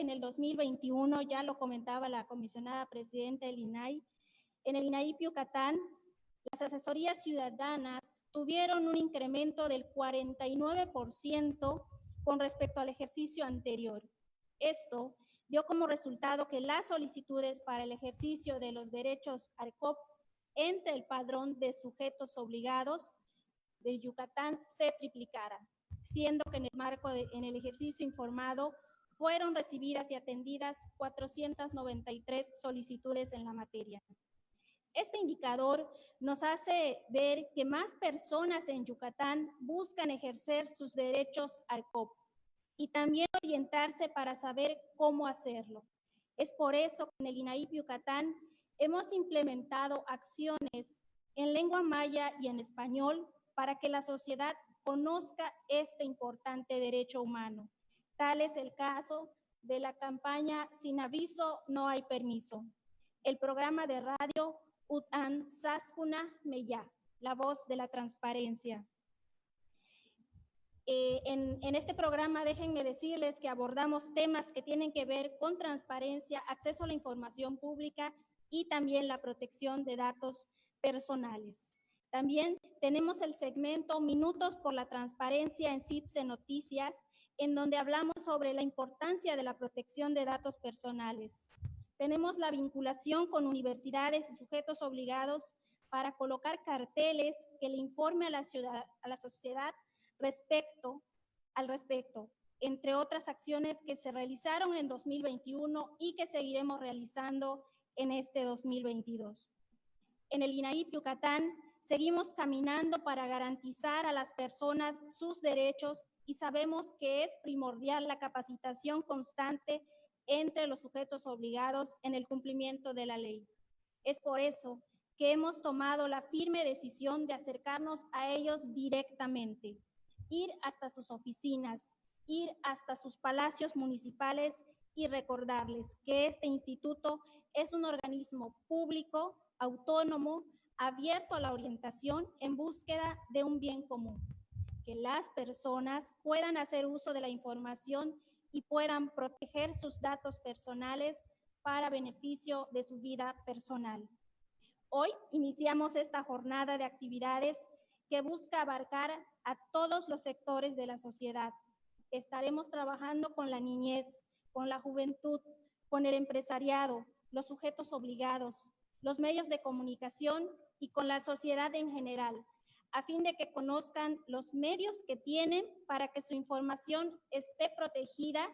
en el 2021, ya lo comentaba la comisionada presidenta del INAI, en el INAI Yucatán, las asesorías ciudadanas tuvieron un incremento del 49% con respecto al ejercicio anterior. Esto dio como resultado que las solicitudes para el ejercicio de los derechos ARCOP entre el padrón de sujetos obligados de Yucatán se triplicara, siendo que en el ejercicio informado fueron recibidas y atendidas 493 solicitudes en la materia. Este indicador nos hace ver que más personas en Yucatán buscan ejercer sus derechos ARCOP y también orientarse para saber cómo hacerlo. Es por eso que en el INAIP Yucatán hemos implementado acciones en lengua maya y en español para que la sociedad conozca este importante derecho humano. Tal es el caso de la campaña Sin aviso no hay permiso, el programa de radio Utan Saskuna Meya, la voz de la transparencia. En este programa, déjenme decirles que abordamos temas que tienen que ver con transparencia, acceso a la información pública y también la protección de datos personales. También tenemos el segmento Minutos por la Transparencia en CIPSE Noticias, en donde hablamos sobre la importancia de la protección de datos personales. Tenemos la vinculación con universidades y sujetos obligados para colocar carteles que le informe a la sociedad al respecto, entre otras acciones que se realizaron en 2021 y que seguiremos realizando en este 2022. En el INAIP Yucatán seguimos caminando para garantizar a las personas sus derechos y sabemos que es primordial la capacitación constante entre los sujetos obligados en el cumplimiento de la ley. Es por eso que hemos tomado la firme decisión de acercarnos a ellos directamente, ir hasta sus oficinas, ir hasta sus palacios municipales y recordarles que este instituto es un organismo público, autónomo, abierto a la orientación en búsqueda de un bien común, que las personas puedan hacer uso de la información y puedan proteger sus datos personales para beneficio de su vida personal. Hoy iniciamos esta jornada de actividades que busca abarcar a todos los sectores de la sociedad. Estaremos trabajando con la niñez, con la juventud, con el empresariado, los sujetos obligados, los medios de comunicación y con la sociedad en general, a fin de que conozcan los medios que tienen para que su información esté protegida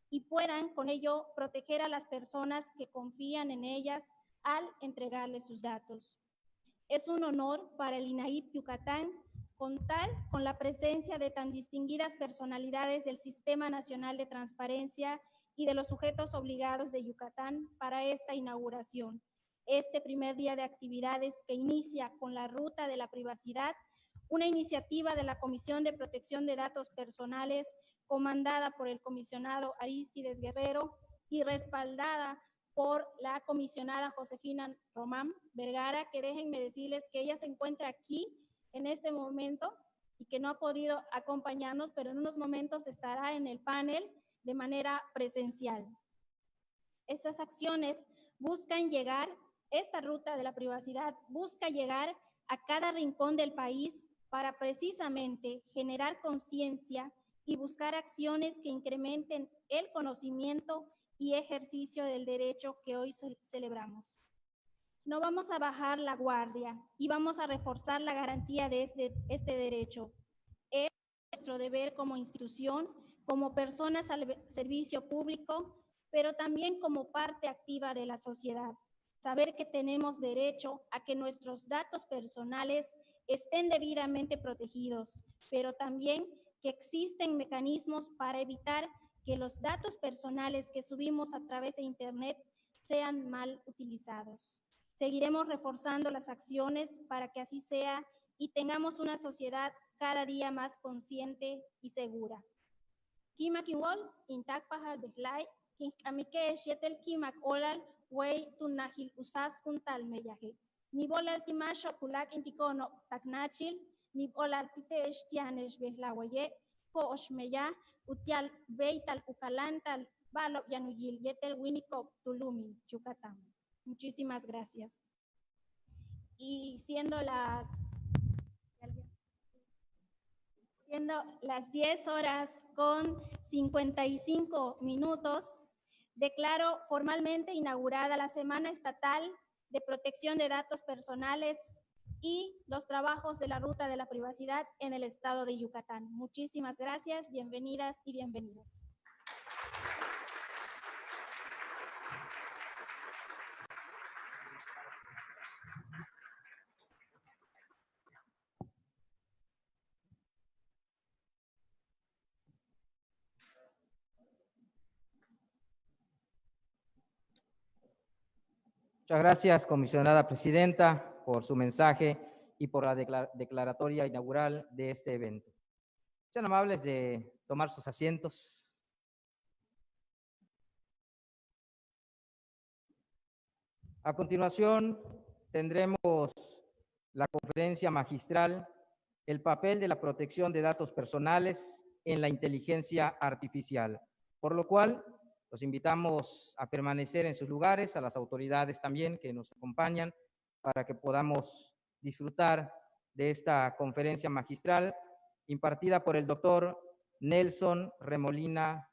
y puedan con ello proteger a las personas que confían en ellas al entregarles sus datos. Es un honor para el INAIP Yucatán contar con la presencia de tan distinguidas personalidades del Sistema Nacional de Transparencia y de los sujetos obligados de Yucatán para esta inauguración. Este primer día de actividades que inicia con la Ruta de la Privacidad, una iniciativa de la Comisión de Protección de Datos Personales comandada por el comisionado Aristides Guerrero y respaldada por la comisionada Josefina Román Vergara, que déjenme decirles que ella se encuentra aquí en este momento y que no ha podido acompañarnos, pero en unos momentos estará en el panel de manera presencial. Estas acciones buscan llegar, esta ruta de la privacidad busca llegar a cada rincón del país para precisamente generar conciencia y buscar acciones que incrementen el conocimiento y ejercicio del derecho que hoy celebramos. No vamos a bajar la guardia y vamos a reforzar la garantía de este derecho. Es nuestro deber como institución, como personas al servicio público, pero también como parte activa de la sociedad. Saber que tenemos derecho a que nuestros datos personales estén debidamente protegidos, pero también que existen mecanismos para evitar que los datos personales que subimos a través de Internet sean mal utilizados. Seguiremos reforzando las acciones para que así sea y tengamos una sociedad cada día más consciente y segura. Kimak igual, intak pahal behlay, amike shetel kimak olal, wey tunahil usas kuntal meyaje. Ni bolal timasho kulak intikono taknachil, ni bolal titesh tianesh behlawaye, ko oshmeya, utial beital ukalantal Balop Yanuyil, Yetel Winicop, Tulumi, Yucatán. Muchísimas gracias. Y siendo las 10:55, declaro formalmente inaugurada la Semana Estatal de Protección de Datos Personales y los trabajos de la Ruta de la Privacidad en el estado de Yucatán. Muchísimas gracias, bienvenidas y bienvenidos. Muchas gracias, comisionada presidenta, por su mensaje y por la declaratoria inaugural de este evento. Sean amables de tomar sus asientos. A continuación, tendremos la conferencia magistral, el papel de la protección de datos personales en la inteligencia artificial, por lo cual los invitamos a permanecer en sus lugares, a las autoridades también que nos acompañan, para que podamos disfrutar de esta conferencia magistral impartida por el doctor Nelson Remolina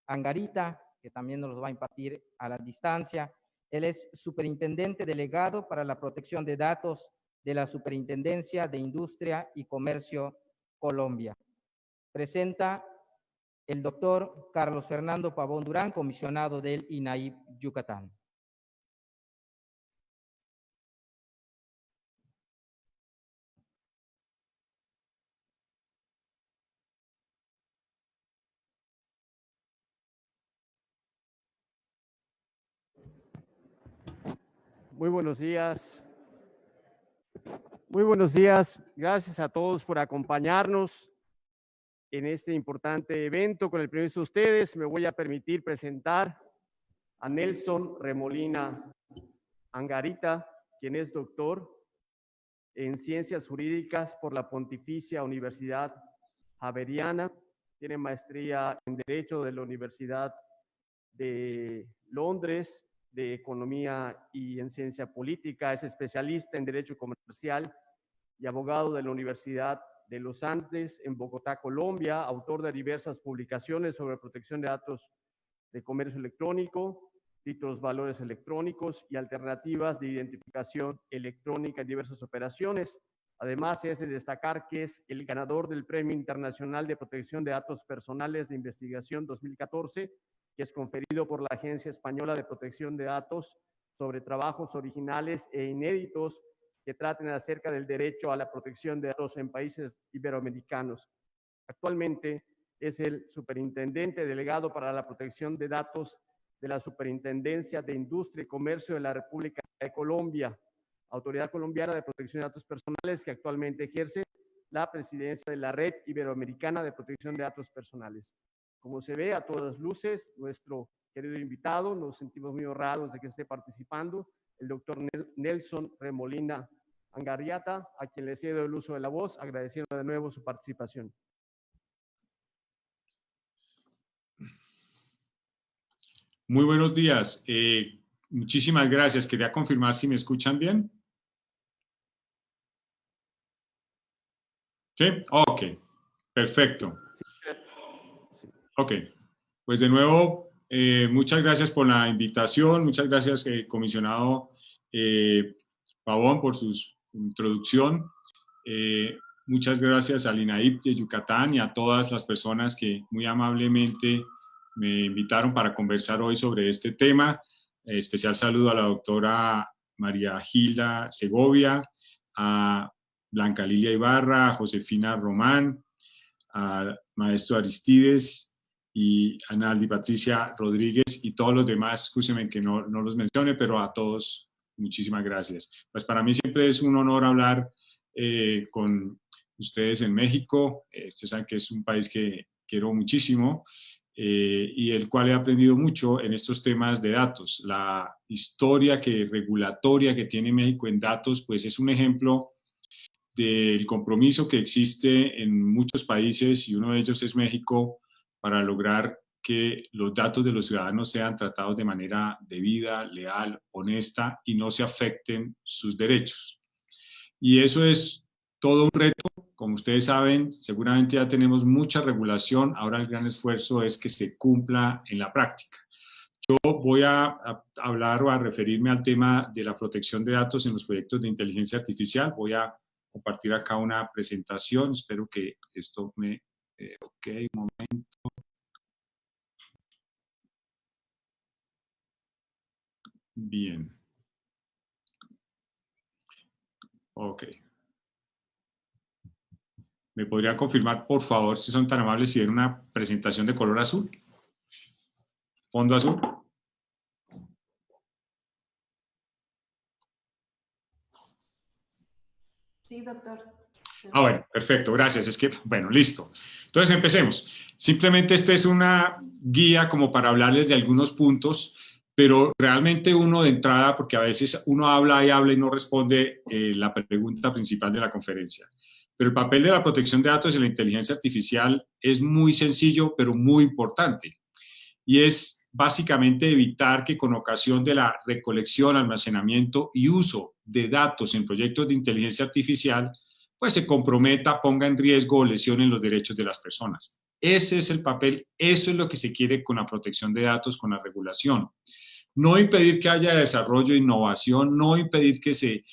Angarita, que también nos va a impartir a la distancia. Él es superintendente delegado para la protección de datos de la Superintendencia de Industria y Comercio Colombia. Presenta el doctor Carlos Fernando Pavón Durán, comisionado del INAIP Yucatán. Muy buenos días. Muy buenos días. Gracias a todos por acompañarnos en este importante evento. Con el permiso de ustedes, me voy a permitir presentar a Nelson Remolina Angarita, quien es doctor en Ciencias Jurídicas por la Pontificia Universidad Javeriana. Tiene maestría en Derecho de la Universidad de Londres, de Economía y en Ciencia Política. Es especialista en Derecho Comercial y abogado de la Universidad de los Andes en Bogotá, Colombia, autor de diversas publicaciones sobre protección de datos de comercio electrónico, títulos valores electrónicos y alternativas de identificación electrónica en diversas operaciones. Además, es de destacar que es el ganador del Premio Internacional de Protección de Datos Personales de Investigación 2014, que es conferido por la Agencia Española de Protección de Datos sobre trabajos originales e inéditos que traten acerca del derecho a la protección de datos en países iberoamericanos. Actualmente es el superintendente delegado para la protección de datos de la Superintendencia de Industria y Comercio de la República de Colombia, Autoridad Colombiana de Protección de Datos Personales, que actualmente ejerce la presidencia de la Red Iberoamericana de Protección de Datos Personales. Como se ve a todas luces, nuestro querido invitado, nos sentimos muy honrados de que esté participando, el doctor Nelson Remolina Angarita, a quien le cedo el uso de la voz, agradeciendo de nuevo su participación. Muy buenos días. Muchísimas gracias. Quería confirmar si me escuchan bien. ¿Sí? Ok, perfecto. Ok, pues de nuevo, muchas gracias por la invitación, muchas gracias, comisionado Pavón, por su introducción. Muchas gracias al INAIP de Yucatán y a todas las personas que muy amablemente me invitaron para conversar hoy sobre este tema. Especial saludo a la doctora María Gilda Segovia, a Blanca Lilia Ibarra, a Josefina Román, a maestro Aristides y a Naldi Patricia Rodríguez y todos los demás, escúchenme que no los mencione, pero a todos muchísimas gracias. Pues para mí siempre es un honor hablar con ustedes en México. Ustedes saben que es un país que quiero muchísimo y el cual he aprendido mucho en estos temas de datos. La historia regulatoria que tiene México en datos, pues es un ejemplo del compromiso que existe en muchos países, y uno de ellos es México, para lograr que los datos de los ciudadanos sean tratados de manera debida, leal, honesta y no se afecten sus derechos. Y eso es todo un reto. Como ustedes saben, seguramente ya tenemos mucha regulación. Ahora el gran esfuerzo es que se cumpla en la práctica. Yo voy a hablar o a referirme al tema de la protección de datos en los proyectos de inteligencia artificial. Voy a compartir acá una presentación. Espero que esto me... ok, un momento. Bien. Ok. ¿Me podría confirmar, por favor, si son tan amables, si ven una presentación de color azul? ¿Fondo azul? Sí, doctor. Ah, bueno, perfecto, gracias. Es que, bueno, listo. Entonces, empecemos. Simplemente esta es una guía como para hablarles de algunos puntos, pero realmente uno de entrada, porque a veces uno habla y no responde la pregunta principal de la conferencia. Pero el papel de la protección de datos en la inteligencia artificial es muy sencillo, pero muy importante. Y es básicamente evitar que con ocasión de la recolección, almacenamiento y uso de datos en proyectos de inteligencia artificial, pues se comprometa, ponga en riesgo o lesione los derechos de las personas. Ese es el papel, eso es lo que se quiere con la protección de datos, con la regulación. No impedir que haya desarrollo e innovación, no impedir que se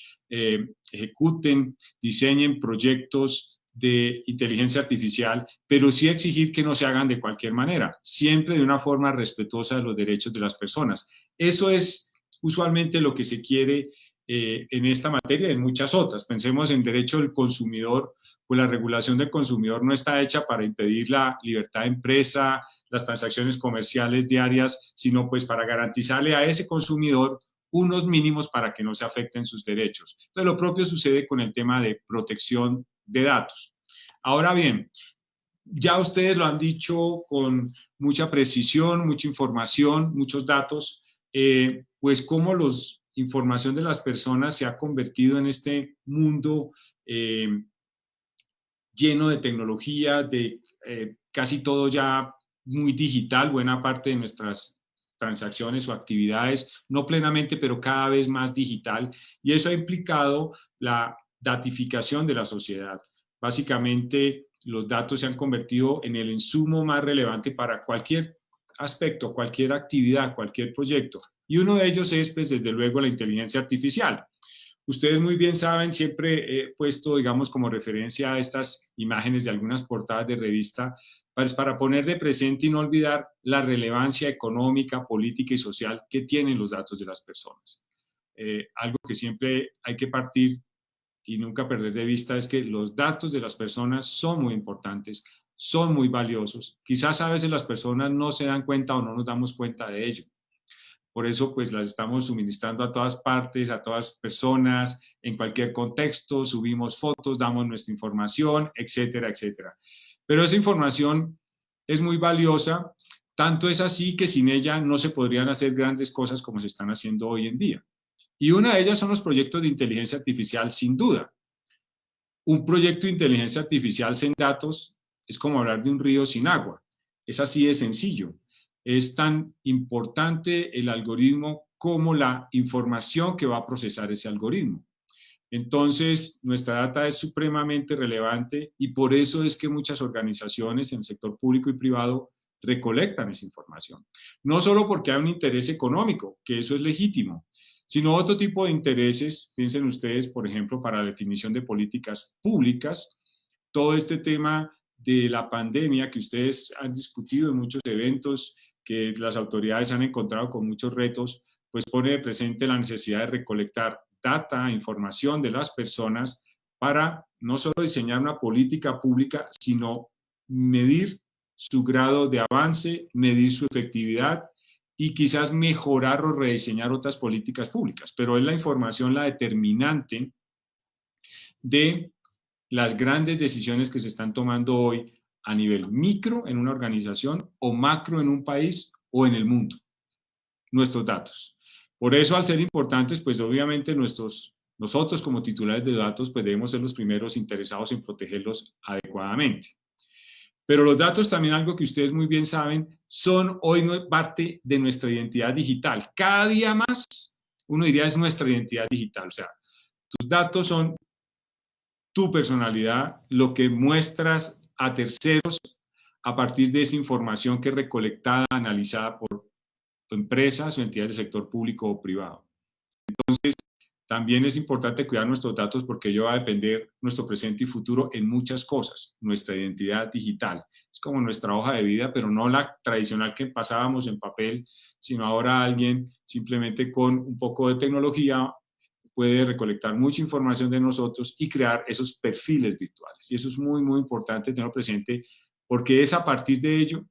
ejecuten, diseñen proyectos de inteligencia artificial, pero sí exigir que no se hagan de cualquier manera, siempre de una forma respetuosa de los derechos de las personas. Eso es usualmente lo que se quiere en esta materia y en muchas otras. Pensemos en derecho del consumidor, pues la regulación del consumidor no está hecha para impedir la libertad de empresa, las transacciones comerciales diarias, sino pues para garantizarle a ese consumidor unos mínimos para que no se afecten sus derechos. Entonces, lo propio sucede con el tema de protección de datos. Ahora bien, ya ustedes lo han dicho con mucha precisión, mucha información, muchos datos, pues cómo la información de las personas se ha convertido en este mundo lleno de tecnología, de casi todo ya muy digital, buena parte de nuestras transacciones o actividades, no plenamente, pero cada vez más digital, y eso ha implicado la datificación de la sociedad. Básicamente, los datos se han convertido en el insumo más relevante para cualquier aspecto, cualquier actividad, cualquier proyecto, y uno de ellos es, pues, desde luego, la inteligencia artificial. Ustedes muy bien saben, siempre he puesto, digamos, como referencia a estas imágenes de algunas portadas de revista, pues para poner de presente y no olvidar la relevancia económica, política y social que tienen los datos de las personas. Algo que siempre hay que partir y nunca perder de vista es que los datos de las personas son muy importantes, son muy valiosos. Quizás a veces las personas no se dan cuenta o no nos damos cuenta de ello. Por eso, pues, las estamos suministrando a todas partes, a todas personas, en cualquier contexto, subimos fotos, damos nuestra información, etcétera, etcétera. Pero esa información es muy valiosa, tanto es así que sin ella no se podrían hacer grandes cosas como se están haciendo hoy en día. Y una de ellas son los proyectos de inteligencia artificial, sin duda. Un proyecto de inteligencia artificial sin datos es como hablar de un río sin agua. Es así de sencillo. Es tan importante el algoritmo como la información que va a procesar ese algoritmo. Entonces, nuestra data es supremamente relevante y por eso es que muchas organizaciones en el sector público y privado recolectan esa información. No solo porque hay un interés económico, que eso es legítimo, sino otro tipo de intereses. Piensen ustedes, por ejemplo, para la definición de políticas públicas, todo este tema de la pandemia que ustedes han discutido en muchos eventos, que las autoridades han encontrado con muchos retos, pues pone de presente la necesidad de recolectar data, información de las personas para no solo diseñar una política pública, sino medir su grado de avance, medir su efectividad y quizás mejorar o rediseñar otras políticas públicas. Pero es la información la determinante de las grandes decisiones que se están tomando hoy a nivel micro en una organización o macro en un país o en el mundo, nuestros datos. Por eso, al ser importantes, pues obviamente nosotros como titulares de datos, pues debemos ser los primeros interesados en protegerlos adecuadamente. Pero los datos también, algo que ustedes muy bien saben, son hoy parte de nuestra identidad digital. Cada día más, uno diría, es nuestra identidad digital. O sea, tus datos son tu personalidad, lo que muestras a terceros a partir de esa información que es recolectada, analizada por empresas o entidades del sector público o privado. Entonces, también es importante cuidar nuestros datos porque ello va a depender nuestro presente y futuro en muchas cosas. Nuestra identidad digital es como nuestra hoja de vida, pero no la tradicional que pasábamos en papel, sino ahora alguien simplemente con un poco de tecnología puede recolectar mucha información de nosotros y crear esos perfiles virtuales. Y eso es muy, muy importante tenerlo presente porque es a partir de ello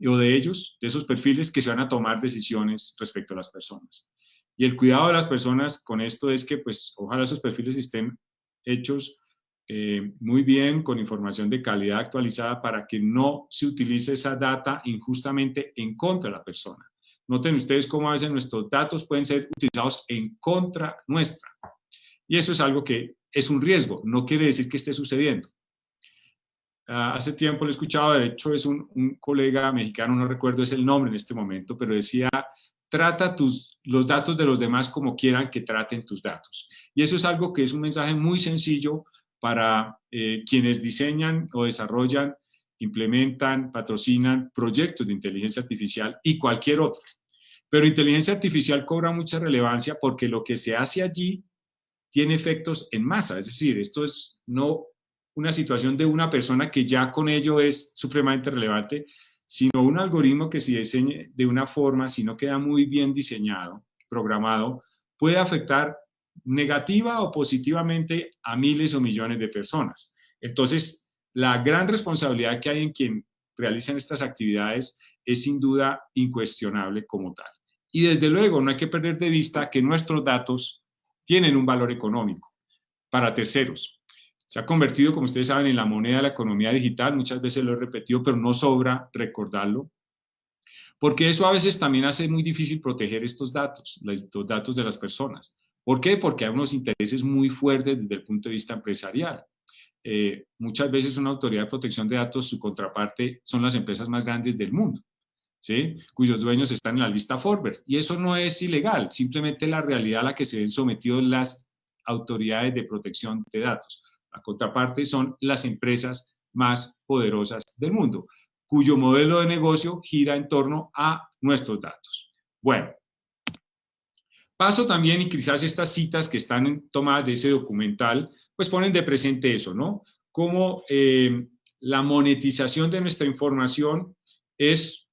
o de ellos, de esos perfiles, que se van a tomar decisiones respecto a las personas. Y el cuidado de las personas con esto es que, pues, ojalá esos perfiles estén hechos muy bien, con información de calidad actualizada para que no se utilice esa data injustamente en contra de la persona. Noten ustedes cómo a veces nuestros datos pueden ser utilizados en contra nuestra. Y eso es algo que es un riesgo, no quiere decir que esté sucediendo. Hace tiempo lo he escuchado, de hecho es un colega mexicano, no recuerdo es el nombre en este momento, pero decía, trata los datos de los demás como quieran que traten tus datos. Y eso es algo que es un mensaje muy sencillo para quienes diseñan o desarrollan, implementan, patrocinan proyectos de inteligencia artificial y cualquier otro. Pero inteligencia artificial cobra mucha relevancia porque lo que se hace allí tiene efectos en masa, es decir, esto es no una situación de una persona que ya con ello es supremamente relevante, sino un algoritmo que si diseñe de una forma, si no queda muy bien diseñado, programado, puede afectar negativa o positivamente a miles o millones de personas. Entonces, la gran responsabilidad que hay en quien realizan estas actividades es sin duda incuestionable como tal. Y desde luego no hay que perder de vista que nuestros datos tienen un valor económico para terceros. Se ha convertido, como ustedes saben, en la moneda de la economía digital, muchas veces lo he repetido, pero no sobra recordarlo, porque eso a veces también hace muy difícil proteger estos datos, los datos de las personas. ¿Por qué? Porque hay unos intereses muy fuertes desde el punto de vista empresarial. Muchas veces una autoridad de protección de datos, su contraparte son las empresas más grandes del mundo, ¿sí? Cuyos dueños están en la lista Forbes. Y eso no es ilegal, simplemente la realidad a la que se ven sometidos las autoridades de protección de datos. La contraparte son las empresas más poderosas del mundo, cuyo modelo de negocio gira en torno a nuestros datos. Bueno, paso también, y quizás estas citas que están tomadas de ese documental, pues ponen de presente eso, ¿no? Cómo la monetización de nuestra información es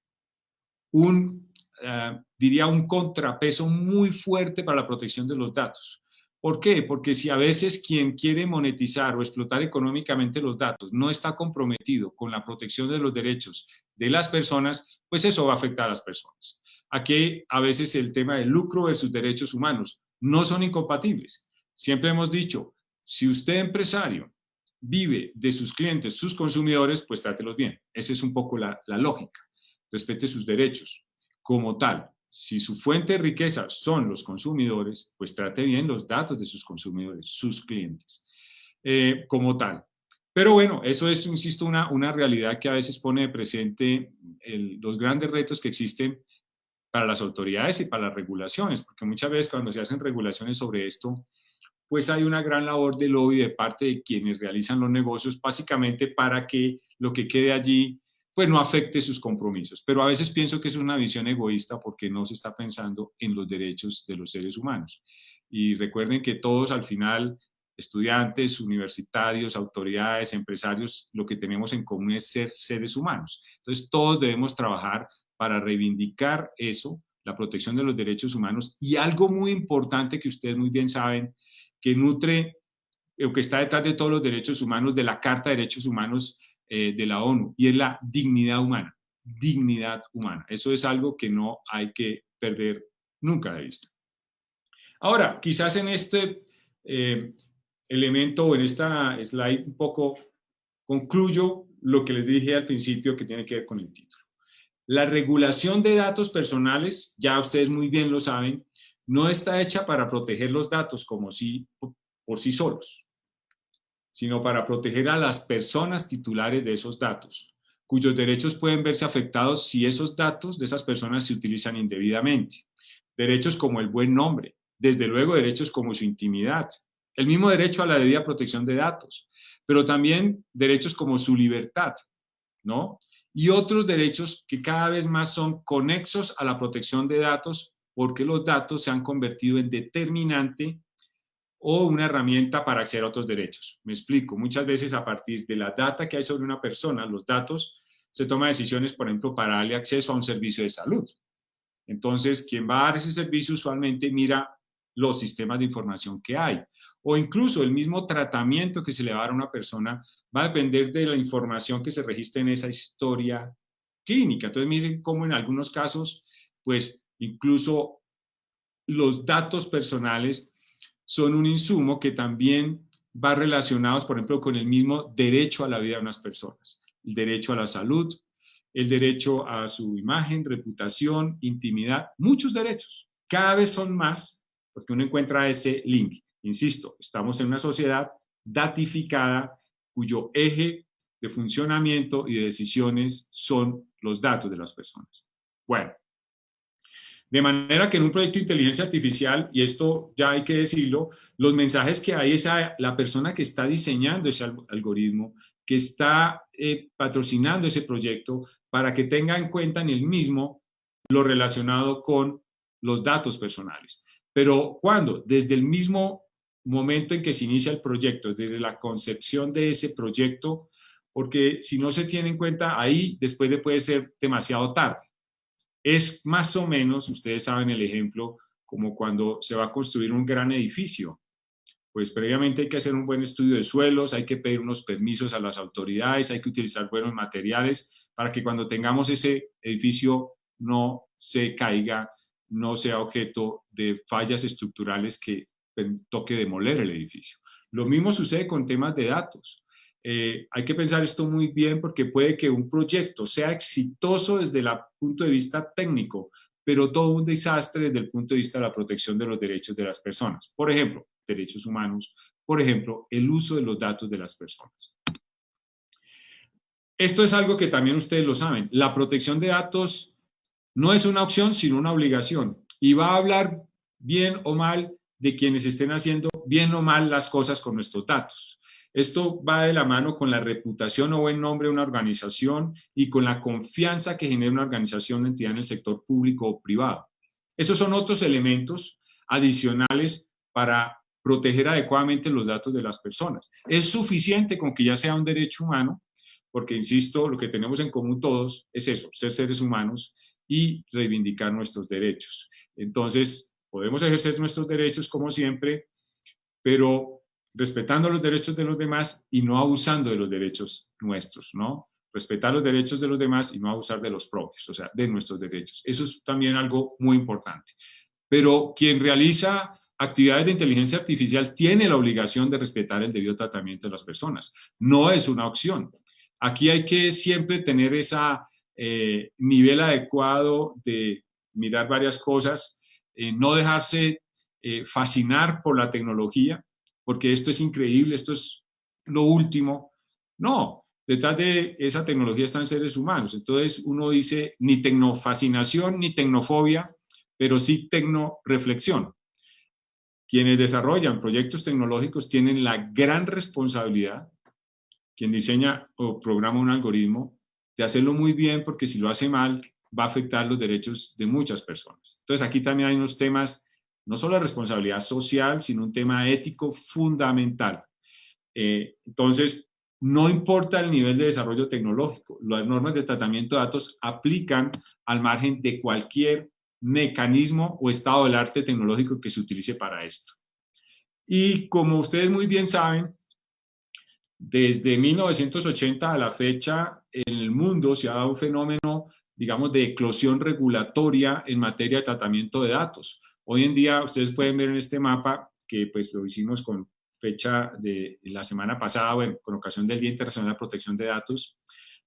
diría, un contrapeso muy fuerte para la protección de los datos. ¿Por qué? Porque si a veces quien quiere monetizar o explotar económicamente los datos no está comprometido con la protección de los derechos de las personas, pues eso va a afectar a las personas. Aquí a veces el tema del lucro versus derechos humanos no son incompatibles. Siempre hemos dicho, si usted empresario vive de sus clientes, sus consumidores, pues trátelos bien. Esa es un poco la lógica. Respete sus derechos como tal. Si su fuente de riqueza son los consumidores, pues trate bien los datos de sus consumidores, sus clientes, como tal. Pero bueno, eso es, insisto, una realidad que a veces pone de presente los grandes retos que existen para las autoridades y para las regulaciones, porque muchas veces cuando se hacen regulaciones sobre esto, pues hay una gran labor de lobby de parte de quienes realizan los negocios, básicamente para que lo que quede allí pues no afecte sus compromisos. Pero a veces pienso que es una visión egoísta porque no se está pensando en los derechos de los seres humanos. Y recuerden que todos al final, estudiantes, universitarios, autoridades, empresarios, lo que tenemos en común es ser seres humanos. Entonces todos debemos trabajar para reivindicar eso, la protección de los derechos humanos, y algo muy importante que ustedes muy bien saben, que nutre o que está detrás de todos los derechos humanos, de la Carta de Derechos Humanos de la ONU, y es la dignidad humana. Dignidad humana. Eso es algo que no hay que perder nunca de vista. Ahora, quizás en este elemento o en esta slide un poco concluyo lo que les dije al principio que tiene que ver con el título. La regulación de datos personales, ya ustedes muy bien lo saben, no está hecha para proteger los datos como si por sí solos, sino para proteger a las personas titulares de esos datos. cuyos derechos pueden verse afectados si esos datos de esas personas se utilizan indebidamente. Derechos como el buen nombre, desde luego derechos como su intimidad, el mismo derecho a la debida protección de datos, pero también derechos como su libertad, ¿no? Y otros derechos que cada vez más son conexos a la protección de datos porque los datos se han convertido en determinante o una herramienta para acceder a otros derechos. Me explico, muchas veces a partir de la data que hay sobre una persona, los datos, se toman decisiones, por ejemplo, para darle acceso a un servicio de salud. Entonces, quien va a dar ese servicio usualmente mira los sistemas de información que hay. O incluso el mismo tratamiento que se le va a dar a una persona va a depender de la información que se registre en esa historia clínica. Entonces me dicen cómo en algunos casos, pues incluso los datos personales son un insumo que también va relacionados, por ejemplo, con el mismo derecho a la vida de unas personas. El derecho a la salud, el derecho a su imagen, reputación, intimidad, muchos derechos. Cada vez son más porque uno encuentra ese link. Insisto, estamos en una sociedad datificada cuyo eje de funcionamiento y de decisiones son los datos de las personas. Bueno, de manera que en un proyecto de inteligencia artificial, y esto ya hay que decirlo, los mensajes que hay es a la persona que está diseñando ese algoritmo, que está patrocinando ese proyecto, para que tenga en cuenta en el mismo lo relacionado con los datos personales. Pero ¿cuándo? Desde el mismo momento en que se inicia el proyecto, desde la concepción de ese proyecto, porque si no se tiene en cuenta ahí, después puede ser demasiado tarde. Es más o menos, ustedes saben el ejemplo, como cuando se va a construir un gran edificio. Pues previamente hay que hacer un buen estudio de suelos, hay que pedir unos permisos a las autoridades, hay que utilizar buenos materiales para que cuando tengamos ese edificio no se caiga, no sea objeto de fallas estructurales que toque demoler el edificio. Lo mismo sucede con temas de datos. Hay que pensar esto muy bien porque puede que un proyecto sea exitoso desde el punto de vista técnico, pero todo un desastre desde el punto de vista de la protección de los derechos de las personas. Por ejemplo, derechos humanos, por ejemplo, el uso de los datos de las personas. Esto es algo que también ustedes lo saben. La protección de datos no es una opción, sino una obligación. Y va a hablar bien o mal de quienes estén haciendo bien o mal las cosas con nuestros datos. Esto va de la mano con la reputación o buen nombre de una organización y con la confianza que genera una organización o entidad en el sector público o privado. Esos son otros elementos adicionales para proteger adecuadamente los datos de las personas. Es suficiente con que ya sea un derecho humano, porque, insisto, lo que tenemos en común todos es eso, ser seres humanos y reivindicar nuestros derechos. Entonces, podemos ejercer nuestros derechos como siempre, pero respetando los derechos de los demás y no abusando de los derechos nuestros, ¿no? Respetar los derechos de los demás y no abusar de los propios, o sea, de nuestros derechos. Eso es también algo muy importante. Pero quien realiza actividades de inteligencia artificial tiene la obligación de respetar el debido tratamiento de las personas. No es una opción. Aquí hay que siempre tener ese nivel adecuado de mirar varias cosas, no dejarse fascinar por la tecnología, porque esto es increíble, esto es lo último. No, detrás de esa tecnología están seres humanos. Entonces uno dice ni tecnofascinación ni tecnofobia, pero sí tecnoreflexión. Quienes desarrollan proyectos tecnológicos tienen la gran responsabilidad, quien diseña o programa un algoritmo, de hacerlo muy bien, porque si lo hace mal va a afectar los derechos de muchas personas. Entonces aquí también hay unos temas, no solo de responsabilidad social, sino un tema ético fundamental. Entonces, no importa el nivel de desarrollo tecnológico, las normas de tratamiento de datos aplican al margen de cualquier mecanismo o estado del arte tecnológico que se utilice para esto. Y como ustedes muy bien saben, desde 1980 a la fecha, en el mundo se ha dado un fenómeno, digamos, de eclosión regulatoria en materia de tratamiento de datos. Hoy en día, ustedes pueden ver en este mapa, que pues lo hicimos con fecha de la semana pasada, bueno, con ocasión del Día Internacional de Protección de Datos,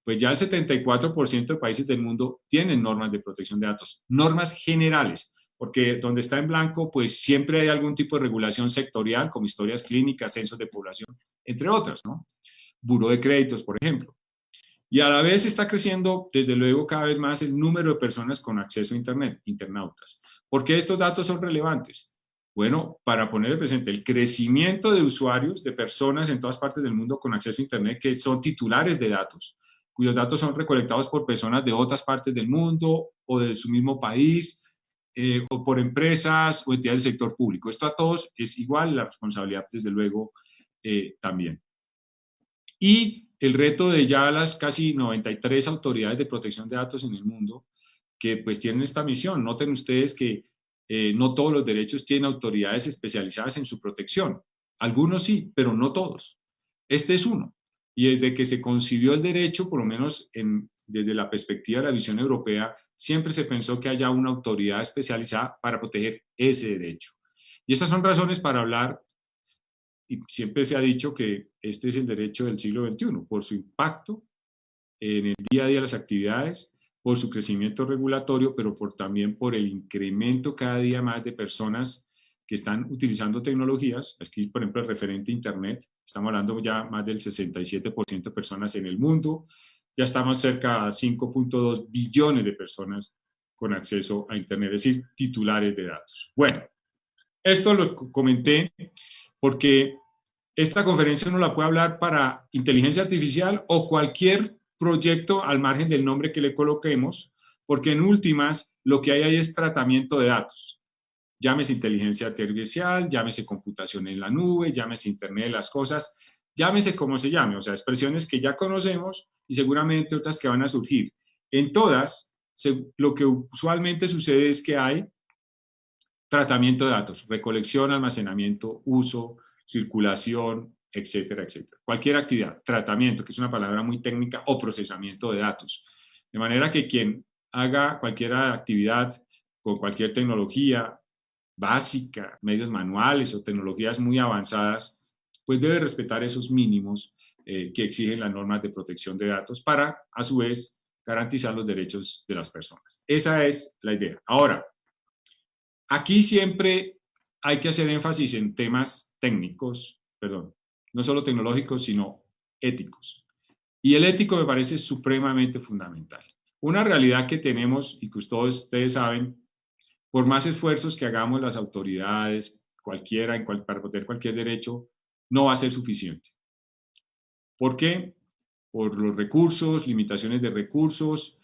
pues ya el 74% de países del mundo tienen normas de protección de datos, normas generales, porque donde está en blanco, pues siempre hay algún tipo de regulación sectorial, como historias clínicas, censos de población, entre otras, ¿no? Buró de créditos, por ejemplo. Y a la vez está creciendo, desde luego, cada vez más el número de personas con acceso a Internet, internautas. ¿Por qué estos datos son relevantes? Bueno, para poner de presente el crecimiento de usuarios, de personas en todas partes del mundo con acceso a Internet que son titulares de datos, cuyos datos son recolectados por personas de otras partes del mundo o de su mismo país, o por empresas o entidades del sector público. Esto a todos es igual, la responsabilidad, desde luego, también. Y el reto de ya las casi 93 autoridades de protección de datos en el mundo que pues tienen esta misión. Noten ustedes que no todos los derechos tienen autoridades especializadas en su protección. Algunos sí, pero no todos. Este es uno. Y desde que se concibió el derecho, por lo menos desde la perspectiva de la visión europea, siempre se pensó que haya una autoridad especializada para proteger ese derecho. Y estas son razones para hablar, y siempre se ha dicho que este es el derecho del siglo XXI, por su impacto en el día a día de las actividades, por su crecimiento regulatorio, pero también por el incremento cada día más de personas que están utilizando tecnologías. Aquí, por ejemplo, el referente a Internet, estamos hablando ya más del 67% de personas en el mundo, ya estamos cerca a 5.2 billones de personas con acceso a Internet, es decir, titulares de datos. Bueno, esto lo comenté porque esta conferencia uno la puede hablar para inteligencia artificial o cualquier proyecto al margen del nombre que le coloquemos, porque en últimas lo que hay ahí es tratamiento de datos. Llámese inteligencia artificial, llámese computación en la nube, llámese Internet de las cosas, llámese como se llame, o sea, expresiones que ya conocemos y seguramente otras que van a surgir. En todas, lo que usualmente sucede es que hay tratamiento de datos, recolección, almacenamiento, uso, circulación, etcétera, etcétera. Cualquier actividad, tratamiento, que es una palabra muy técnica, o procesamiento de datos. De manera que quien haga cualquier actividad con cualquier tecnología básica, medios manuales o tecnologías muy avanzadas, pues debe respetar esos mínimos que exigen las normas de protección de datos para, a su vez, garantizar los derechos de las personas. Esa es la idea. Ahora, aquí siempre hay que hacer énfasis en temas técnicos, perdón, no solo tecnológicos, sino éticos. Y el ético me parece supremamente fundamental. Una realidad que tenemos y que ustedes saben, por más esfuerzos que hagamos las autoridades, cualquiera, para proteger cualquier derecho, no va a ser suficiente. ¿Por qué? Por los recursos, limitaciones de recursos,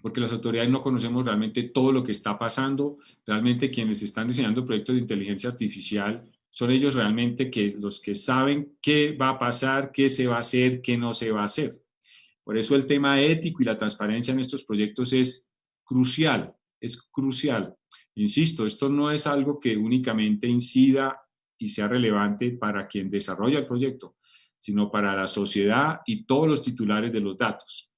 porque las autoridades no conocemos realmente todo lo que está pasando. Realmente quienes están diseñando proyectos de inteligencia artificial son ellos realmente los que saben qué va a pasar, qué se va a hacer, qué no se va a hacer. Por eso el tema ético y la transparencia en estos proyectos es crucial, es crucial. Insisto, esto no es algo que únicamente incida y sea relevante para quien desarrolla el proyecto, sino para la sociedad y todos los titulares de los datos.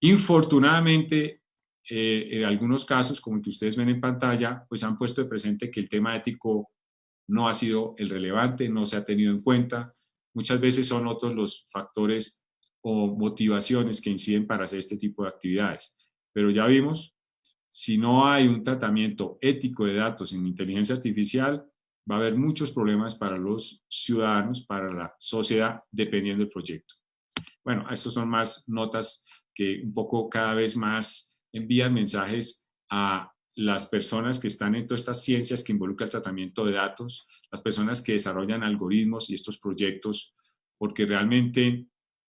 Infortunadamente, en algunos casos, como el que ustedes ven en pantalla, pues han puesto de presente que el tema ético no ha sido el relevante, no se ha tenido en cuenta. Muchas veces son otros los factores o motivaciones que inciden para hacer este tipo de actividades. Pero ya vimos, si no hay un tratamiento ético de datos en inteligencia artificial, va a haber muchos problemas para los ciudadanos, para la sociedad, dependiendo del proyecto. Bueno, estas son más notas que un poco cada vez más envían mensajes a las personas que están en todas estas ciencias que involucran el tratamiento de datos, las personas que desarrollan algoritmos y estos proyectos, porque realmente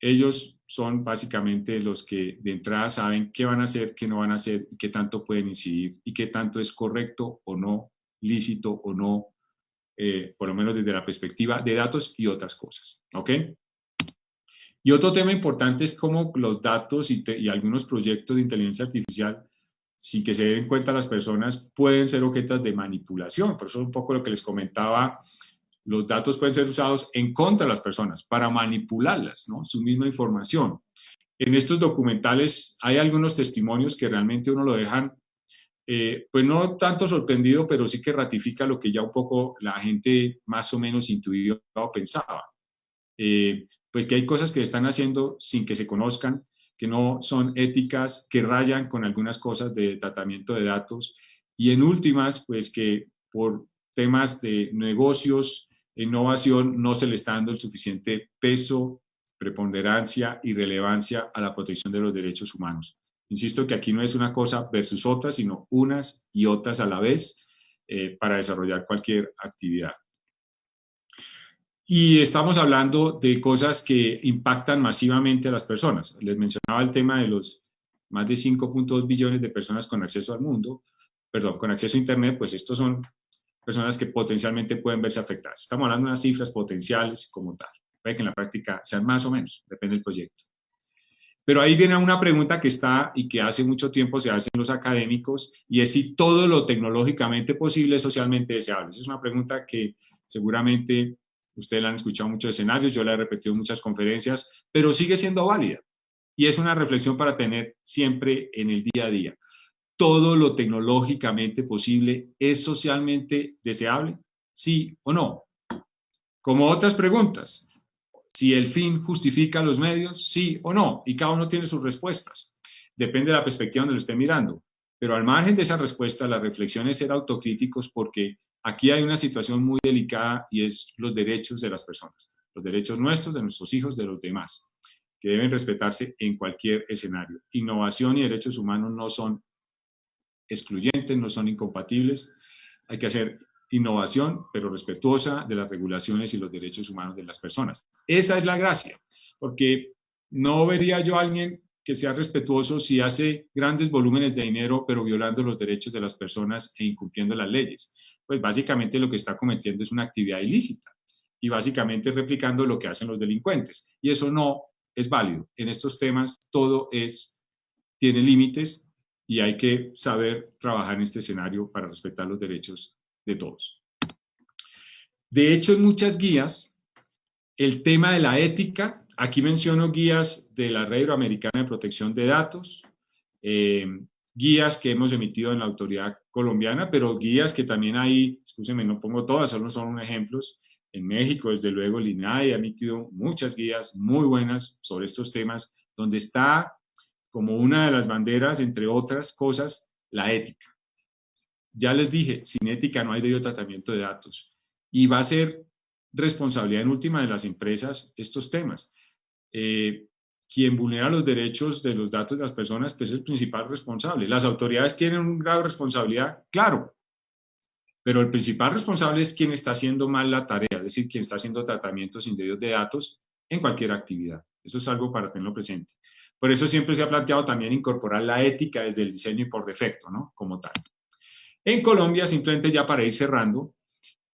ellos son básicamente los que de entrada saben qué van a hacer, qué no van a hacer, y qué tanto pueden incidir y qué tanto es correcto o no, lícito o no, por lo menos desde la perspectiva de datos y otras cosas. ¿Ok? Y otro tema importante es cómo los datos y algunos proyectos de inteligencia artificial, sin que se den cuenta las personas, pueden ser objetos de manipulación. Por eso un poco lo que les comentaba, los datos pueden ser usados en contra de las personas, para manipularlas, ¿no? Su misma información. En estos documentales hay algunos testimonios que realmente uno lo dejan, pues no tanto sorprendido, pero sí que ratifica lo que ya un poco la gente más o menos intuía o pensaba. Pues que hay cosas que están haciendo sin que se conozcan, que no son éticas, que rayan con algunas cosas de tratamiento de datos, y en últimas, pues que por temas de negocios, innovación, no se le está dando el suficiente peso preponderancia y relevancia a la protección de los derechos humanos. Insisto que aquí no es una cosa versus otra, sino unas y otras a la vez para desarrollar cualquier actividad. Y estamos hablando de cosas que impactan masivamente a las personas. Les mencionaba el tema de los más de 5.2 billones de personas con acceso al mundo, perdón, con acceso a Internet, pues estos son personas que potencialmente pueden verse afectadas. Estamos hablando de unas cifras potenciales como tal. Puede que en la práctica sean más o menos, depende del proyecto. Pero ahí viene una pregunta que está y que hace mucho tiempo se hacen los académicos, y es si todo lo tecnológicamente posible es socialmente deseable. Esa es una pregunta que seguramente ustedes la han escuchado en muchos escenarios, yo la he repetido en muchas conferencias, pero sigue siendo válida. Y es una reflexión para tener siempre en el día a día. ¿Todo lo tecnológicamente posible es socialmente deseable? ¿Sí o no? Como otras preguntas. Si el fin justifica los medios, sí o no, y cada uno tiene sus respuestas. Depende de la perspectiva donde lo esté mirando. Pero al margen de esa respuesta, la reflexión es ser autocríticos, porque aquí hay una situación muy delicada y es los derechos de las personas, los derechos nuestros, de nuestros hijos, de los demás, que deben respetarse en cualquier escenario. Innovación y derechos humanos no son excluyentes, no son incompatibles. Hay que hacer innovación, pero respetuosa de las regulaciones y los derechos humanos de las personas. Esa es la gracia, porque no vería yo a alguien que sea respetuoso si hace grandes volúmenes de dinero, pero violando los derechos de las personas e incumpliendo las leyes. Pues básicamente lo que está cometiendo es una actividad ilícita y básicamente replicando lo que hacen los delincuentes. Y eso no es válido. En estos temas todo tiene límites y hay que saber trabajar en este escenario para respetar los derechos de todos. De hecho, en muchas guías, el tema de la ética, aquí menciono guías de la Red Iberoamericana de Protección de Datos, guías que hemos emitido en la autoridad colombiana, pero guías que también hay, escúchenme, no pongo todas, solo son ejemplos. En México, desde luego, el INAI ha emitido muchas guías muy buenas sobre estos temas, donde está como una de las banderas, entre otras cosas, la ética. Ya les dije, sin ética no hay debido tratamiento de datos. Y va a ser responsabilidad en última de las empresas estos temas. Quien vulnera los derechos de los datos de las personas, pues es el principal responsable. Las autoridades tienen un grado de responsabilidad, claro, pero el principal responsable es quien está haciendo mal la tarea, es decir, quien está haciendo tratamientos indebidos de datos en cualquier actividad. Eso es algo para tenerlo presente. Por eso siempre se ha planteado también incorporar la ética desde el diseño y por defecto, ¿no? Como tal. En Colombia, simplemente ya para ir cerrando,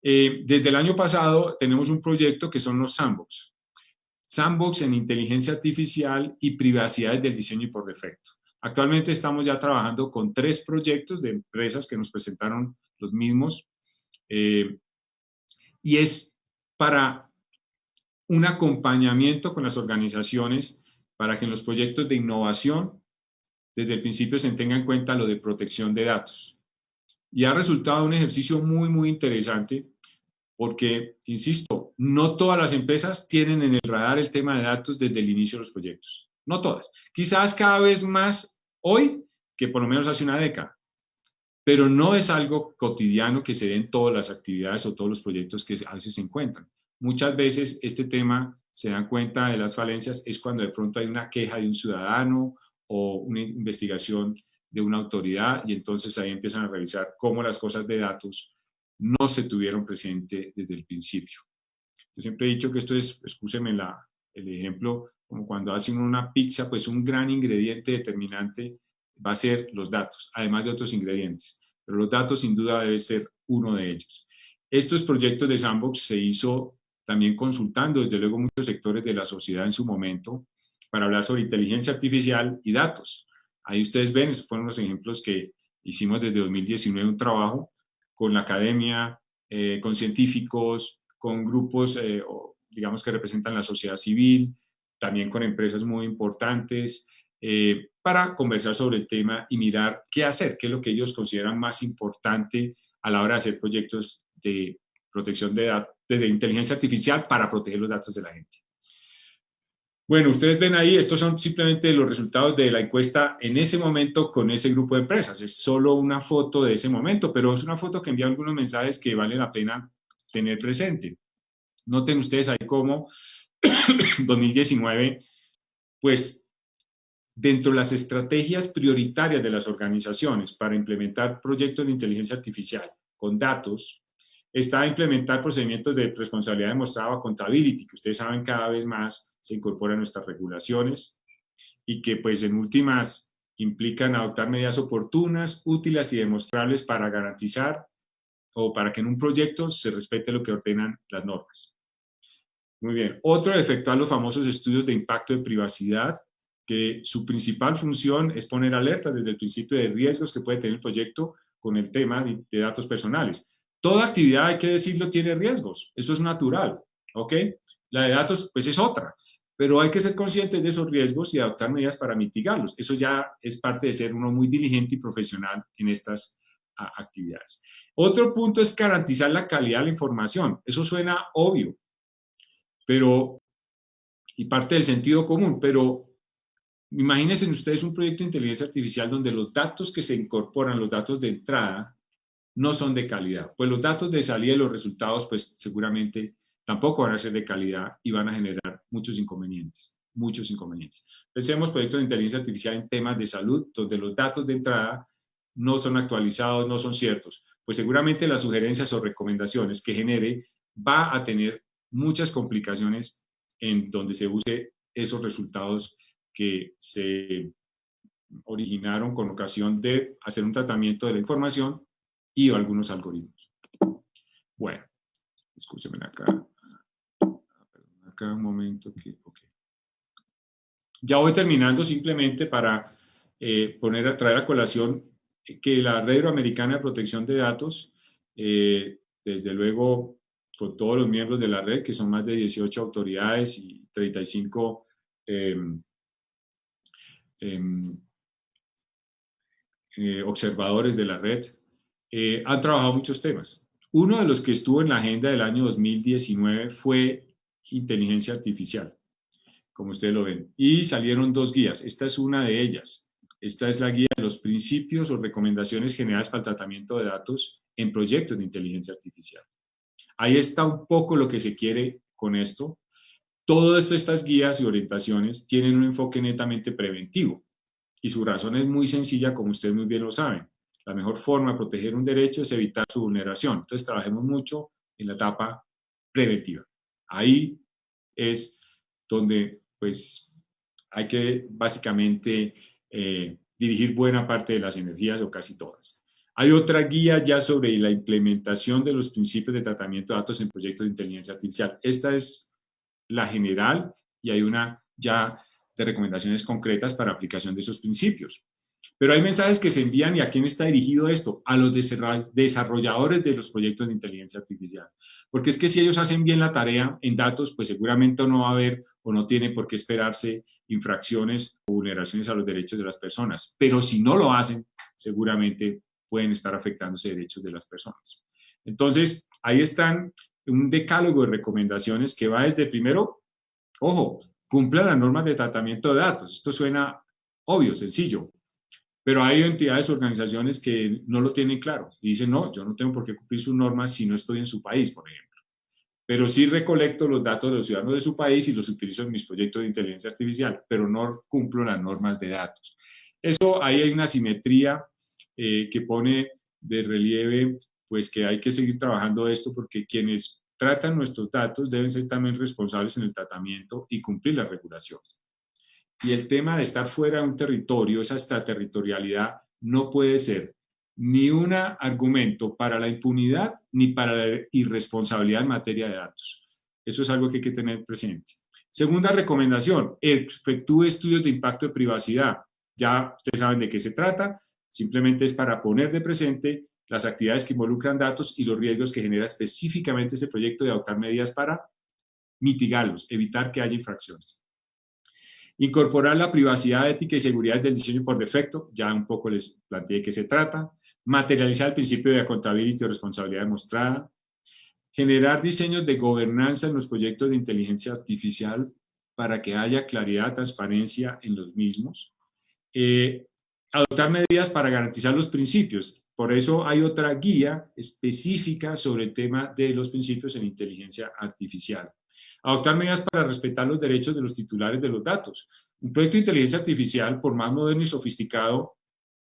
desde el año pasado tenemos un proyecto que son los sandbox. Sandbox en inteligencia artificial y privacidad del diseño y por defecto. Actualmente estamos ya trabajando con 3 proyectos de empresas que nos presentaron los mismos, y es para un acompañamiento con las organizaciones para que en los proyectos de innovación desde el principio se tenga en cuenta lo de protección de datos. Y ha resultado un ejercicio muy, muy interesante porque, insisto, no todas las empresas tienen en el radar el tema de datos desde el inicio de los proyectos. No todas. Quizás cada vez más hoy que por lo menos hace una década. Pero no es algo cotidiano que se dé en todas las actividades o todos los proyectos que a veces se encuentran. Muchas veces este tema se dan cuenta de las falencias es cuando de pronto hay una queja de un ciudadano o una investigación de una autoridad y entonces ahí empiezan a revisar cómo las cosas de datos no se tuvieron presente desde el principio. Yo siempre he dicho que esto es, excúseme el ejemplo, como cuando hacen una pizza, pues un gran ingrediente determinante va a ser los datos, además de otros ingredientes. Pero los datos sin duda debe ser uno de ellos. Estos proyectos de Sandbox se hizo también consultando desde luego muchos sectores de la sociedad en su momento para hablar sobre inteligencia artificial y datos. Ahí ustedes ven, esos fueron los ejemplos que hicimos desde 2019, un trabajo con la academia, con científicos, con grupos, digamos, que representan la sociedad civil, también con empresas muy importantes, para conversar sobre el tema y mirar qué hacer, qué es lo que ellos consideran más importante a la hora de hacer proyectos de protección de datos, de inteligencia artificial para proteger los datos de la gente. Bueno, ustedes ven ahí, estos son simplemente los resultados de la encuesta en ese momento con ese grupo de empresas. Es solo una foto de ese momento, pero es una foto que envía algunos mensajes que vale la pena tener presente. Noten ustedes ahí cómo 2019, pues dentro de las estrategias prioritarias de las organizaciones para implementar proyectos de inteligencia artificial con datos, está implementar procedimientos de responsabilidad demostrada o accountability, que ustedes saben cada vez más se incorporan a nuestras regulaciones y que pues en últimas implican adoptar medidas oportunas, útiles y demostrables para garantizar o para que en un proyecto se respete lo que ordenan las normas. Muy bien. Otro, efectuar los famosos estudios de impacto de privacidad, que su principal función es poner alertas desde el principio de riesgos que puede tener el proyecto con el tema de datos personales. Toda actividad, hay que decirlo, tiene riesgos. Esto es natural, ¿ok? La de datos, pues es otra. Pero hay que ser conscientes de esos riesgos y adoptar medidas para mitigarlos. Eso ya es parte de ser uno muy diligente y profesional en estas actividades. Otro punto es garantizar la calidad de la información. Eso suena obvio, pero, y parte del sentido común, pero imagínense ustedes un proyecto de inteligencia artificial donde los datos que se incorporan, los datos de entrada, no son de calidad. Pues los datos de salida y los resultados, pues seguramente tampoco van a ser de calidad y van a generar muchos inconvenientes, muchos inconvenientes. Pensemos proyectos de inteligencia artificial en temas de salud, donde los datos de entrada no son actualizados, no son ciertos. Pues seguramente las sugerencias o recomendaciones que genere va a tener muchas complicaciones en donde se use esos resultados que se originaron con ocasión de hacer un tratamiento de la información y algunos algoritmos. Bueno, escúchenme acá. Acá un momento. Okay. Ya voy terminando simplemente para traer a colación que la Red Iberoamericana de Protección de Datos, desde luego con todos los miembros de la red, que son más de 18 autoridades y 35 observadores de la red, han trabajado muchos temas. Uno de los que estuvo en la agenda del año 2019 fue inteligencia artificial, como ustedes lo ven. Y salieron 2 guías. Esta es una de ellas. Esta es la guía de los principios o recomendaciones generales para el tratamiento de datos en proyectos de inteligencia artificial. Ahí está un poco lo que se quiere con esto. Todas estas guías y orientaciones tienen un enfoque netamente preventivo. Y su razón es muy sencilla, como ustedes muy bien lo saben. La mejor forma de proteger un derecho es evitar su vulneración. Entonces, trabajemos mucho en la etapa preventiva. Ahí es donde, pues, hay que básicamente dirigir buena parte de las energías o casi todas. Hay otra guía ya sobre la implementación de los principios de tratamiento de datos en proyectos de inteligencia artificial. Esta es la general y hay una ya de recomendaciones concretas para aplicación de esos principios. Pero hay mensajes que se envían, ¿y a quién está dirigido esto? A los desarrolladores de los proyectos de inteligencia artificial. Porque es que si ellos hacen bien la tarea en datos, pues seguramente no va a haber o no tiene por qué esperarse infracciones o vulneraciones a los derechos de las personas. Pero si no lo hacen, seguramente pueden estar afectándose derechos de las personas. Entonces, ahí están un decálogo de recomendaciones que va desde primero, ojo, cumplan las normas de tratamiento de datos. Esto suena obvio, sencillo, pero hay entidades, organizaciones que no lo tienen claro y dicen, no, yo no tengo por qué cumplir sus normas si no estoy en su país, por ejemplo. Pero sí recolecto los datos de los ciudadanos de su país y los utilizo en mis proyectos de inteligencia artificial, pero no cumplo las normas de datos. Eso, ahí hay una simetría que pone de relieve, pues que hay que seguir trabajando esto porque quienes tratan nuestros datos deben ser también responsables en el tratamiento y cumplir las regulaciones. Y el tema de estar fuera de un territorio, esa extraterritorialidad, no puede ser ni un argumento para la impunidad ni para la irresponsabilidad en materia de datos. Eso es algo que hay que tener presente. Segunda recomendación, efectúe estudios de impacto de privacidad. Ya ustedes saben de qué se trata, simplemente es para poner de presente las actividades que involucran datos y los riesgos que genera específicamente ese proyecto y adoptar medidas para mitigarlos, evitar que haya infracciones. Incorporar la privacidad, ética y seguridad del diseño por defecto, ya un poco les planteé de qué se trata. Materializar el principio de accountability o responsabilidad demostrada. Generar diseños de gobernanza en los proyectos de inteligencia artificial para que haya claridad, transparencia en los mismos. Adoptar medidas para garantizar los principios. Por eso hay otra guía específica sobre el tema de los principios en inteligencia artificial. Adoptar medidas para respetar los derechos de los titulares de los datos. Un proyecto de inteligencia artificial, por más moderno y sofisticado,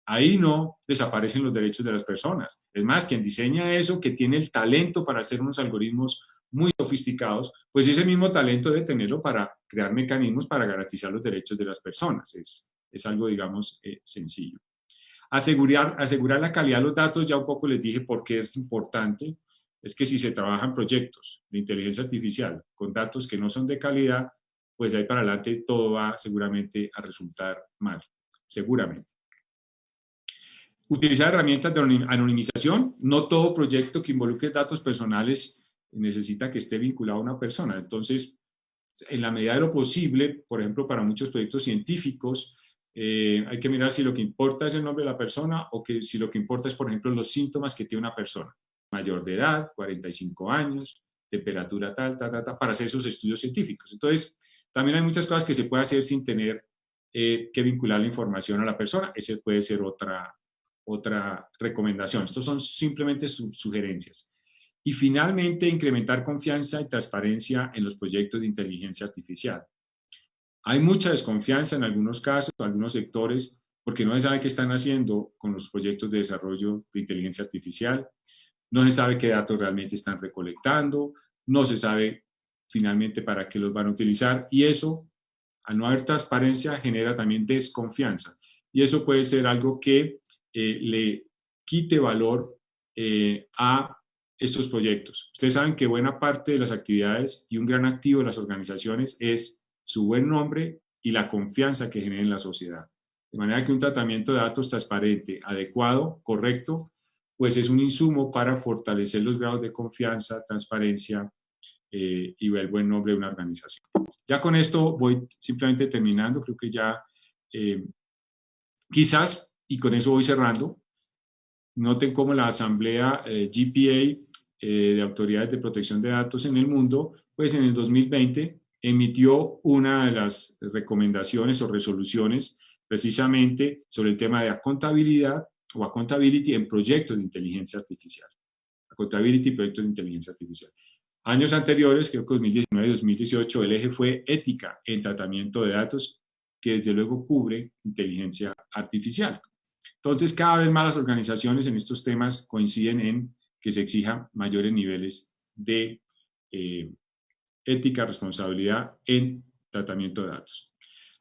ahí no desaparecen los derechos de las personas. Es más, quien diseña eso, que tiene el talento para hacer unos algoritmos muy sofisticados, pues ese mismo talento debe tenerlo para crear mecanismos para garantizar los derechos de las personas. Es algo, digamos, sencillo. Asegurar la calidad de los datos, ya un poco les dije por qué es importante. Es que si se trabajan proyectos de inteligencia artificial con datos que no son de calidad, pues de ahí para adelante todo va seguramente a resultar mal, seguramente. Utilizar herramientas de anonimización. No todo proyecto que involucre datos personales necesita que esté vinculado a una persona. Entonces, en la medida de lo posible, por ejemplo, para muchos proyectos científicos, hay que mirar si lo que importa es el nombre de la persona o que si lo que importa es, por ejemplo, los síntomas que tiene una persona. Mayor de edad, 45 años, temperatura tal, para hacer esos estudios científicos. Entonces, también hay muchas cosas que se puede hacer sin tener que vincular la información a la persona. Esa puede ser otra recomendación. Estos son simplemente sugerencias. Y finalmente, incrementar confianza y transparencia en los proyectos de inteligencia artificial. Hay mucha desconfianza en algunos casos, en algunos sectores, porque no se sabe qué están haciendo con los proyectos de desarrollo de inteligencia artificial, no se sabe qué datos realmente están recolectando, no se sabe finalmente para qué los van a utilizar, y eso, al no haber transparencia, genera también desconfianza. Y eso puede ser algo que le quite valor a estos proyectos. Ustedes saben que buena parte de las actividades y un gran activo de las organizaciones es su buen nombre y la confianza que genera en la sociedad. De manera que un tratamiento de datos transparente, adecuado, correcto, pues es un insumo para fortalecer los grados de confianza, transparencia y el buen nombre de una organización. Ya con esto voy simplemente terminando, creo que ya quizás, y con eso voy cerrando, noten cómo la asamblea GPA de autoridades de protección de datos en el mundo, pues en el 2020 emitió una de las recomendaciones o resoluciones precisamente sobre el tema de accountabilidad o accountability en proyectos de inteligencia artificial. Accountability y proyectos de inteligencia artificial. Años anteriores, creo que 2019 y 2018, el eje fue ética en tratamiento de datos, que desde luego cubre inteligencia artificial. Entonces, cada vez más las organizaciones en estos temas coinciden en que se exijan mayores niveles de ética, responsabilidad en tratamiento de datos.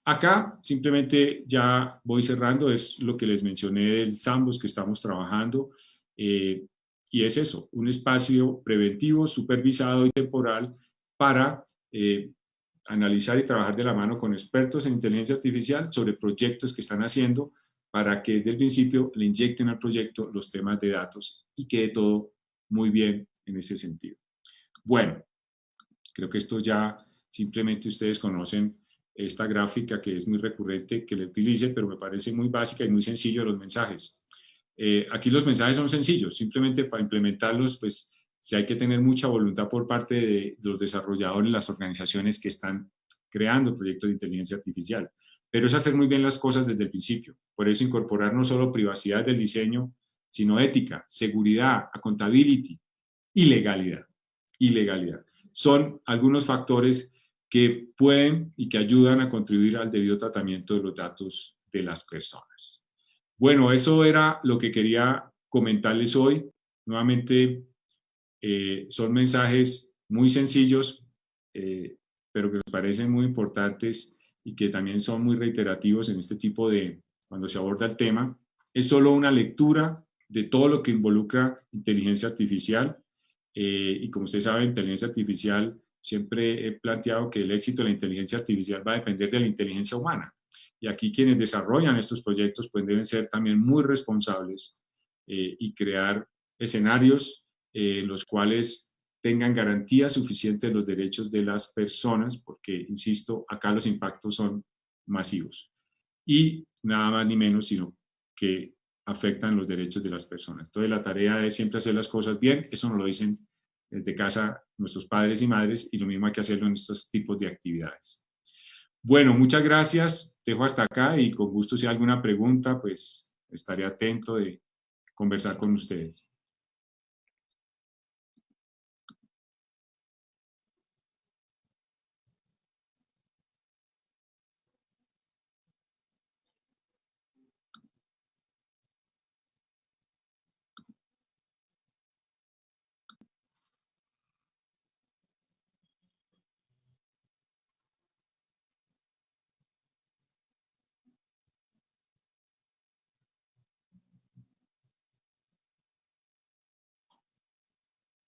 Acá simplemente ya voy cerrando, es lo que les mencioné del Sandbox que estamos trabajando, y es eso, un espacio preventivo, supervisado y temporal para analizar y trabajar de la mano con expertos en inteligencia artificial sobre proyectos que están haciendo para que desde el principio le inyecten al proyecto los temas de datos y quede todo muy bien en ese sentido. Bueno, creo que esto ya simplemente ustedes conocen esta gráfica que es muy recurrente que le utilice, pero me parece muy básica y muy sencillo los mensajes. Aquí los mensajes son sencillos, simplemente para implementarlos, pues sí hay que tener mucha voluntad por parte de los desarrolladores, las organizaciones que están creando proyectos de inteligencia artificial. Pero es hacer muy bien las cosas desde el principio. Por eso incorporar no solo privacidad del diseño, sino ética, seguridad, accountability y legalidad. Son algunos factores que pueden y que ayudan a contribuir al debido tratamiento de los datos de las personas. Bueno, eso era lo que quería comentarles hoy. Nuevamente, son mensajes muy sencillos, pero que me parecen muy importantes y que también son muy reiterativos en este tipo de, cuando se aborda el tema. Es solo una lectura de todo lo que involucra inteligencia artificial. Y como ustedes saben, inteligencia artificial, siempre he planteado que el éxito de la inteligencia artificial va a depender de la inteligencia humana. Y aquí quienes desarrollan estos proyectos pues deben ser también muy responsables y crear escenarios en los cuales tengan garantías suficientes de los derechos de las personas, porque, insisto, acá los impactos son masivos. Y nada más ni menos, sino que afectan los derechos de las personas. Entonces, la tarea es siempre hacer las cosas bien. Eso nos lo dicen desde casa nuestros padres y madres, y lo mismo hay que hacerlo en estos tipos de actividades. Bueno, muchas gracias. Dejo hasta acá y con gusto, si hay alguna pregunta, pues estaré atento de conversar con ustedes.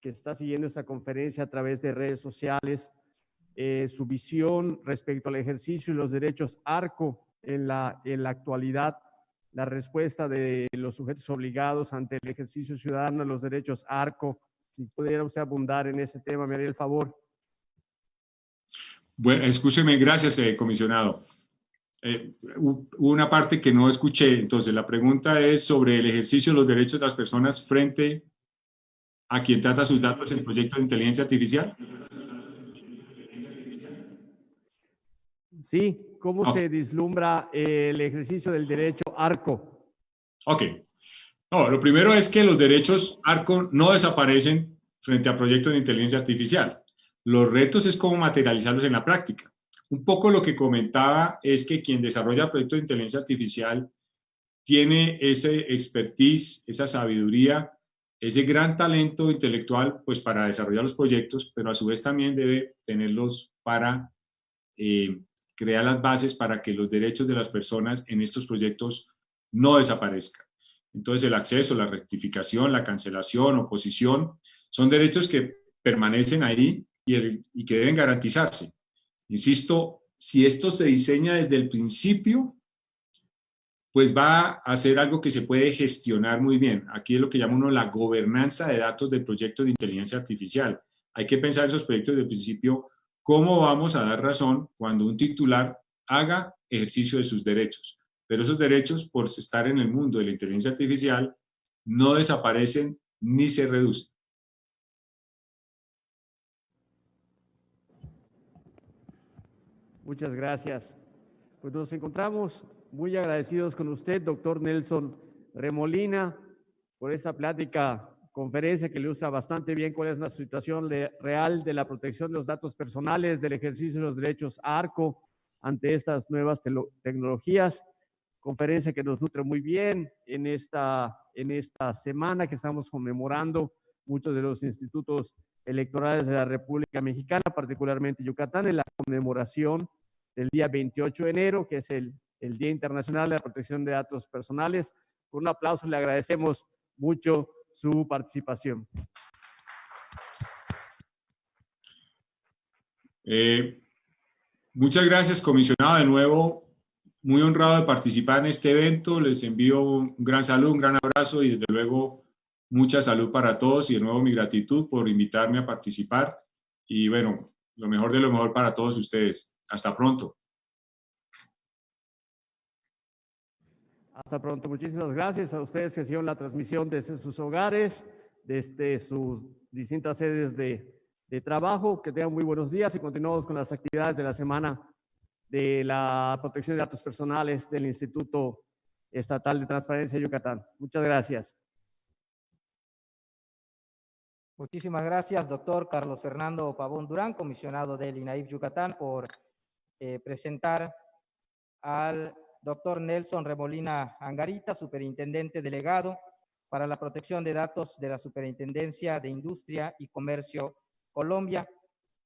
que está siguiendo esta conferencia a través de redes sociales, su visión respecto al ejercicio y los derechos ARCO en la actualidad, la respuesta de los sujetos obligados ante el ejercicio ciudadano de los derechos ARCO. Si pudiera usted abundar en ese tema, me haría el favor. Bueno, escúcheme, gracias, comisionado. Hubo una parte que no escuché, entonces la pregunta es sobre el ejercicio de los derechos de las personas frente a quien trata sus datos en proyectos de inteligencia artificial. Sí, ¿cómo se vislumbra el ejercicio del derecho ARCO? Ok. No, lo primero es que los derechos ARCO no desaparecen frente a proyectos de inteligencia artificial. Los retos es cómo materializarlos en la práctica. Un poco lo que comentaba es que quien desarrolla proyectos de inteligencia artificial tiene ese expertise, esa sabiduría, ese gran talento intelectual pues para desarrollar los proyectos, pero a su vez también debe tenerlos para crear las bases para que los derechos de las personas en estos proyectos no desaparezcan. Entonces el acceso, la rectificación, la cancelación, oposición, son derechos que permanecen ahí y que deben garantizarse. Insisto, si esto se diseña desde el principio, pues va a ser algo que se puede gestionar muy bien. Aquí es lo que llama uno la gobernanza de datos del proyecto de inteligencia artificial. Hay que pensar esos proyectos desde el principio, cómo vamos a dar razón cuando un titular haga ejercicio de sus derechos. Pero esos derechos, por estar en el mundo de la inteligencia artificial, no desaparecen ni se reducen. Muchas gracias. Pues nos encontramos muy agradecidos con usted, doctor Nelson Remolina, por esta plática, conferencia que ilustra bastante bien cuál es la situación real de la protección de los datos personales, del ejercicio de los derechos ARCO ante estas nuevas tecnologías. Conferencia que nos nutre muy bien en esta semana que estamos conmemorando muchos de los institutos electorales de la República Mexicana, particularmente Yucatán, en la conmemoración del día 28 de enero, que es el Día Internacional de la Protección de Datos Personales. Con un aplauso le agradecemos mucho su participación. Muchas gracias, comisionado, de nuevo. Muy honrado de participar en este evento. Les envío un gran saludo, un gran abrazo y desde luego mucha salud para todos y de nuevo mi gratitud por invitarme a participar y bueno, lo mejor de lo mejor para todos ustedes. Hasta pronto. Hasta pronto. Muchísimas gracias a ustedes que siguieron la transmisión desde sus hogares, desde sus distintas sedes de trabajo. Que tengan muy buenos días y continuamos con las actividades de la semana de la protección de datos personales del Instituto Estatal de Transparencia de Yucatán. Muchas gracias. Muchísimas gracias, doctor Carlos Fernando Pavón Durán, comisionado del INAIP Yucatán, por presentar al doctor Nelson Remolina Angarita, superintendente delegado para la protección de datos de la Superintendencia de Industria y Comercio Colombia,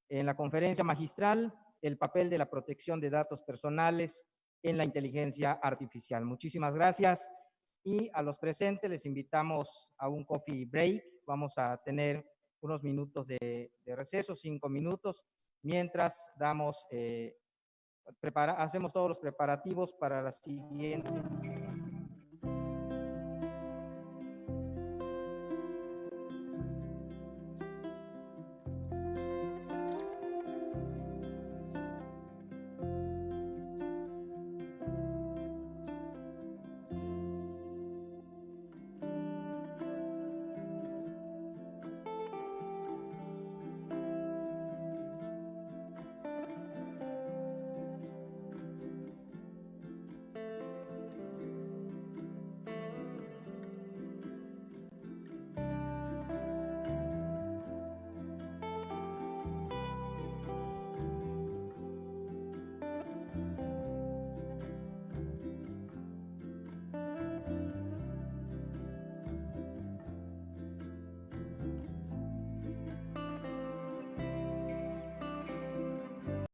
en la conferencia magistral el papel de la protección de datos personales en la inteligencia artificial. Muchísimas gracias y a los presentes les invitamos a un coffee break. Vamos a tener unos minutos de receso, 5 minutos, mientras hacemos todos los preparativos para la siguiente.